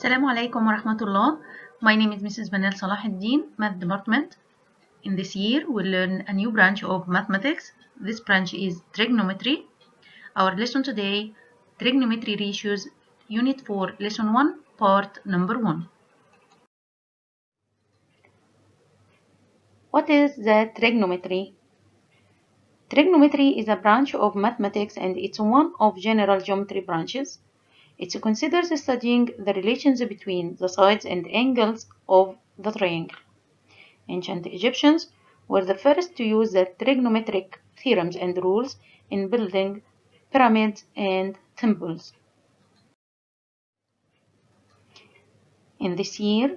Assalamu alaikum wa rahmatullah. My name is Mrs. Manal Salahuddin, Math Department. In this year, we'll learn a new branch of mathematics. This branch is trigonometry. Our lesson today, trigonometry ratios, unit 4, lesson 1, part number 1. What is the trigonometry? Trigonometry is a branch of mathematics and it's one of general geometry branches. It considers studying the relations between the sides and angles of the triangle. Ancient Egyptians were the first to use the trigonometric theorems and rules in building pyramids and temples. In this year,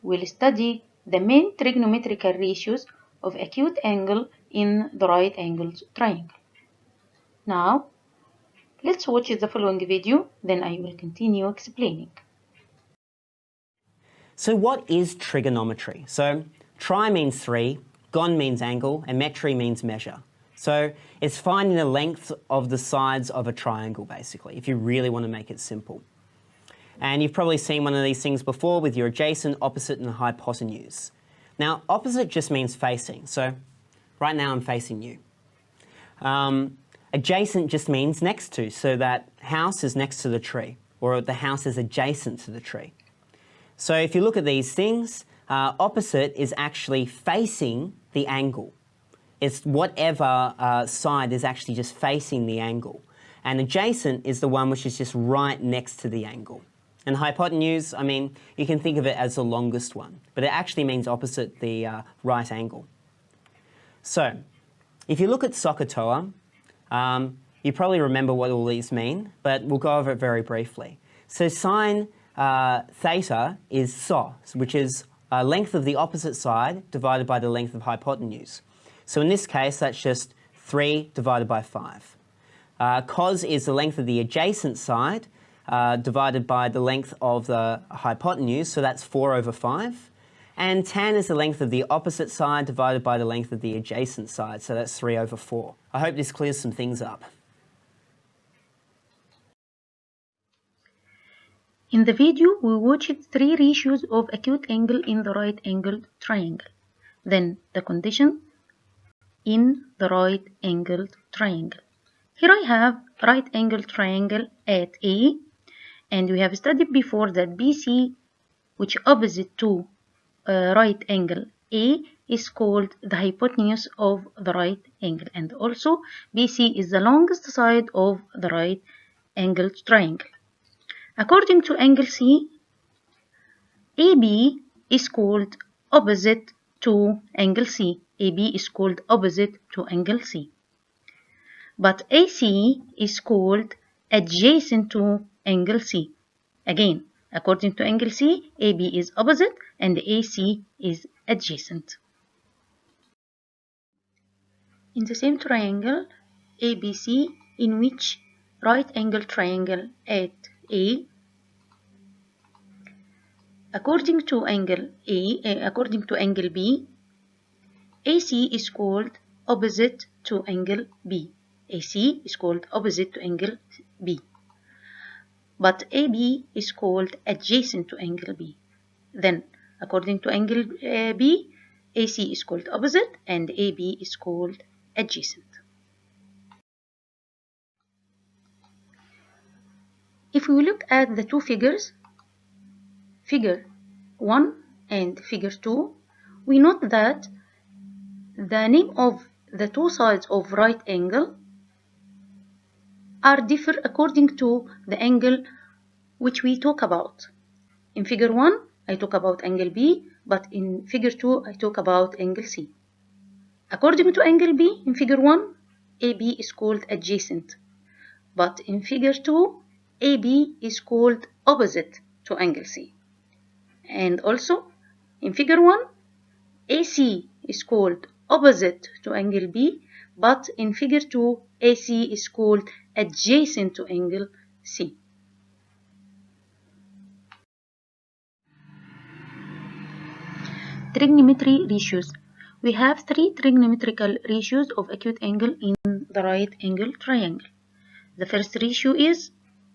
we'll study the main trigonometrical ratios of acute angle in the right-angled triangle. Now, let's watch the following video, then I will continue explaining. So what is trigonometry? So tri means 3, gon means angle, and metry means measure. So it's finding the length of the sides of a triangle, basically, if you really want to make it simple. And you've probably seen one of these things before with your adjacent, opposite, and hypotenuse. Now, opposite just means facing. So right now I'm facing you. Adjacent just means next to, so that house is next to the tree, or the house is adjacent to the tree. So if you look at these things, opposite is actually facing the angle. It's whatever side is actually just facing the angle. And adjacent is the one which is just right next to the angle. And hypotenuse, I mean, you can think of it as the longest one, but it actually means opposite the right angle. So if you look at SOHCAHTOA, you probably remember what all these mean, but we'll go over it very briefly. So sine theta is SO, which is length of the opposite side divided by the length of hypotenuse. So in this case, that's just 3 divided by 5. Cos is the length of the adjacent side divided by the length of the hypotenuse, so that's 4 over 5. And tan is the length of the opposite side divided by the length of the adjacent side, so that's 3 over 4. I hope this clears some things up. In the video, we watched 3 ratios of acute angle in the right-angled triangle. Then the condition in the right-angled triangle. Here I have right-angled triangle at A, and we have studied before that BC, which opposite to right angle A, is called the hypotenuse of the right angle, and also BC is the longest side of the right-angled triangle. According to angle C, AB is called opposite to angle C. AB is called opposite to angle C. But AC is called adjacent to angle C. Again, according to angle C, AB is opposite and AC is adjacent. In the same triangle, ABC, in which right angle triangle at A, according to angle B, AC is called opposite to angle B. AC is called opposite to angle B. But AB is called adjacent to angle B. Then, according to angle B, AC is called opposite and AB is called adjacent. If we look at the two figures, figure 1 and figure 2, we note that the name of the two sides of right angle are differ according to the angle which we talk about. In figure 1, I talk about angle B, but in figure 2, I talk about angle C. According to angle B, in figure 1, AB is called adjacent, but in figure 2, AB is called opposite to angle C. And also, in figure 1, AC is called opposite to angle B, but in figure 2, AC is called adjacent to angle C. Trigonometry ratios. We have 3 trigonometrical ratios of acute angle in the right angle triangle. The first ratio is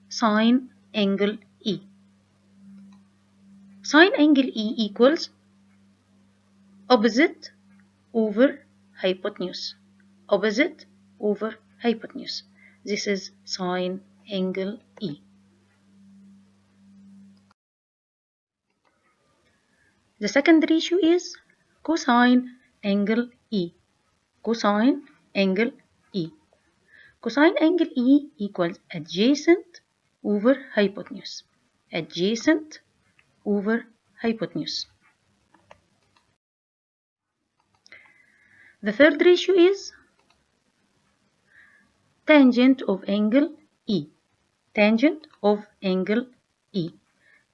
sine angle E. Sine angle E equals opposite over hypotenuse. Opposite over hypotenuse. This is sine angle E. The second ratio is cosine angle E. Cosine angle E. Cosine angle E equals adjacent over hypotenuse. Adjacent over hypotenuse. The third ratio is tangent of angle E. Tangent of angle E.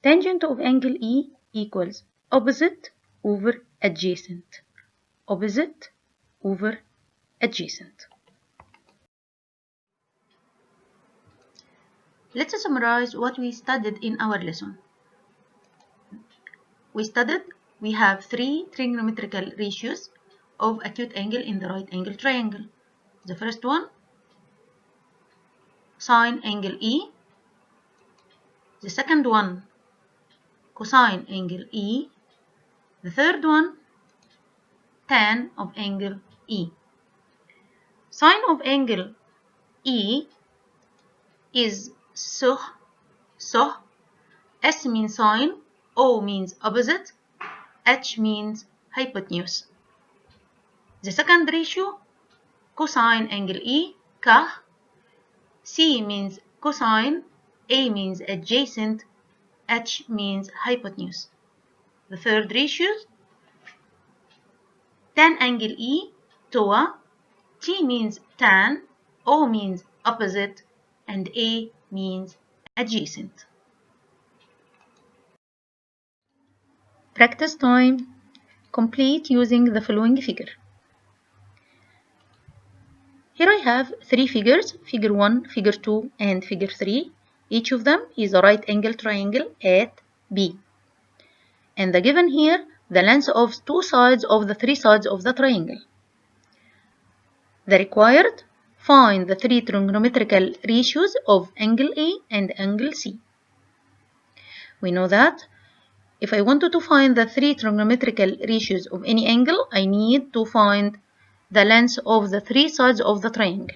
Tangent of angle E equals opposite over adjacent. Opposite over adjacent. Let's summarize what we studied in our lesson. We have three trigonometrical ratios of acute angle in the right angle triangle. The first one, sine angle E. The second one, cosine angle E. The third one, tan of angle E. Sine of angle E is so. S means sine, O means opposite, H means hypotenuse. The second ratio, cosine angle E, ka. C means cosine, A means adjacent, H means hypotenuse. The third ratio, tan angle E, toa. T means tan, O means opposite, and A means adjacent. Practice time. Complete using the following figure. Here I have three figures, figure 1, figure 2, and figure 3. Each of them is a right angle triangle at B. And the given here, the length of two sides of the three sides of the triangle. The required, find the three trigonometrical ratios of angle A and angle C. We know that if I wanted to find the three trigonometrical ratios of any angle, I need to find the length of the three sides of the triangle.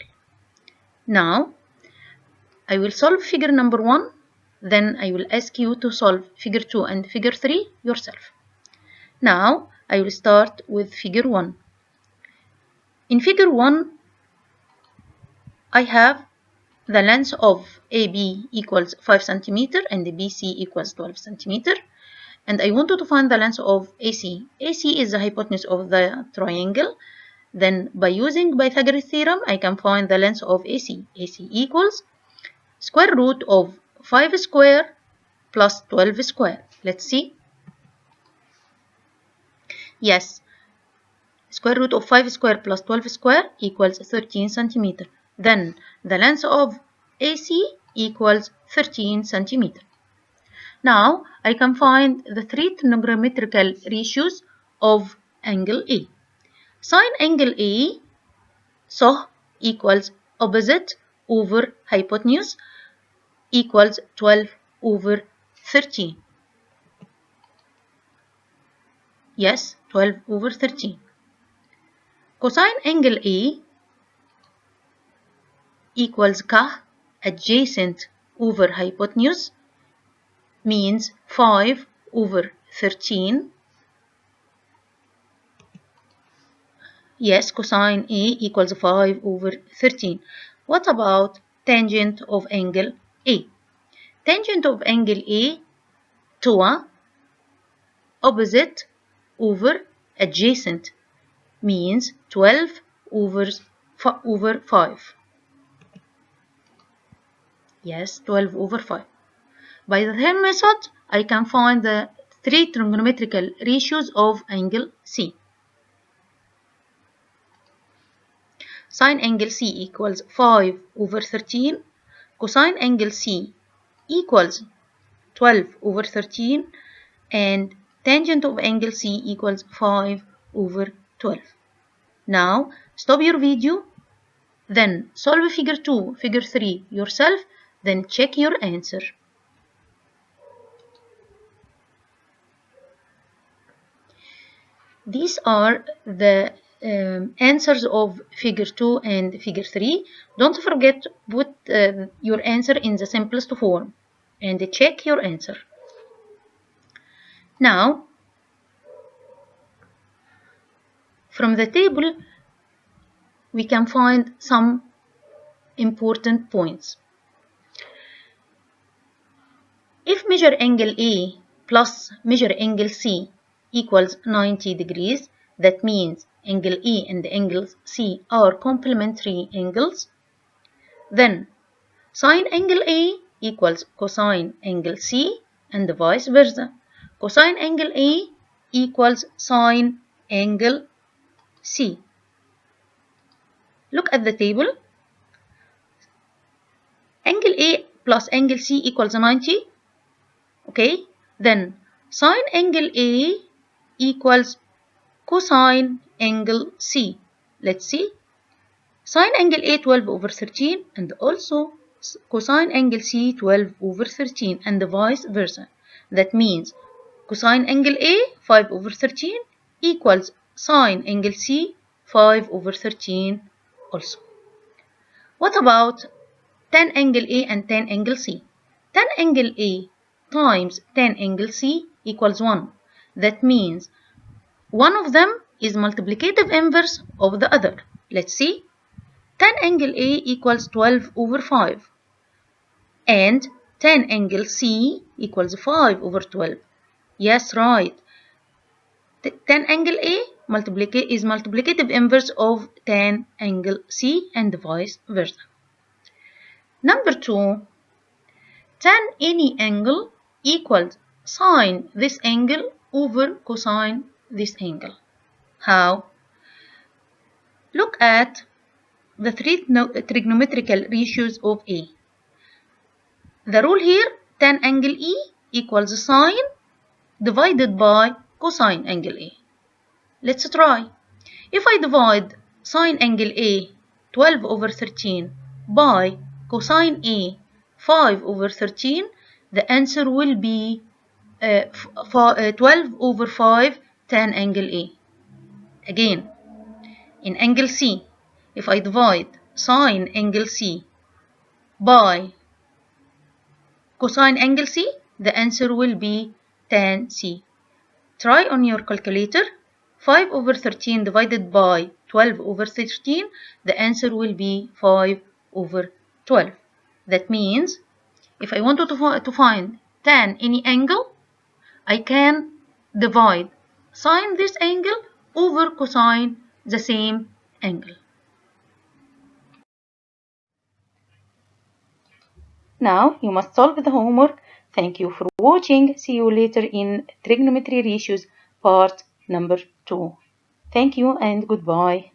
Now, I will solve figure number 1, then I will ask you to solve figure 2 and figure 3 yourself. Now, I will start with figure 1. In figure 1, I have the length of AB equals 5 cm and BC equals 12 cm. And I wanted to find the length of AC. AC is the hypotenuse of the triangle. Then by using Pythagoras theorem, I can find the length of AC. AC equals square root of 5 square plus 12 square. Let's see. Yes, square root of 5 square plus 12 square equals 13 centimeter. Then the length of AC equals 13 centimeter. Now I can find the three trigonometrical ratios of angle A. Sine angle A, so equals opposite over hypotenuse equals 12 over 13. Yes, 12 over 13. Cosine angle A equals ka, adjacent over hypotenuse, means 5 over 13. Yes, cosine A equals 5 over 13. What about tangent of angle A? Tangent of angle A, toa, opposite over adjacent, means 12 over 5. Yes, 12 over 5. By the same method, I can find the three trigonometrical ratios of angle C. Sine angle C equals 5 over 13. Cosine angle C equals 12 over 13. And tangent of angle C equals 5 over 12. Now, stop your video. Then solve figure 2, figure 3 yourself. Then check your answer. These are the answers of figure 2 and figure 3. Don't forget to put your answer in the simplest form and check your answer. Now, from the table, we can find some important points. If measure angle A plus measure angle C equals 90 degrees, that means angle A and angle C are complementary angles, then sine angle A equals cosine angle C and vice versa. Cosine angle A equals sine angle C. Look at the table. Angle A plus angle C equals 90. Okay, then sine angle A equals cosine angle C. Let's see. Sine angle A 12 over 13 and also cosine angle C 12 over 13 and vice versa. That means cosine angle A 5 over 13 equals sine angle C 5 over 13 also. What about tan angle A and tan angle C? Tan angle A times tan angle C equals 1. That means one of them is multiplicative inverse of the other. Let's see. Tan angle A equals 12 over 5 and tan angle C equals 5 over 12. Yes, right. Tan angle A is multiplicative inverse of tan angle C and vice versa. Number 2, tan any angle equals sine this angle over cosine this angle. How? Look at the three trigonometrical ratios of A. The rule here, tan angle E equals sine divided by cosine angle A. Let's try. If I divide sine angle A 12 over 13 by cosine A 5 over 13, the answer will be 12 over 5 tan angle A. Again, in angle C, if I divide sine angle C by cosine angle C, the answer will be tan C. Try on your calculator. 5 over 13 divided by 12 over 13, the answer will be 5 over 12. That means if I wanted to find tan any angle, I can divide sine this angle over cosine the same angle. Now you must solve the homework. Thank you for watching. See you later in trigonometry ratios part number 2. Thank you and goodbye.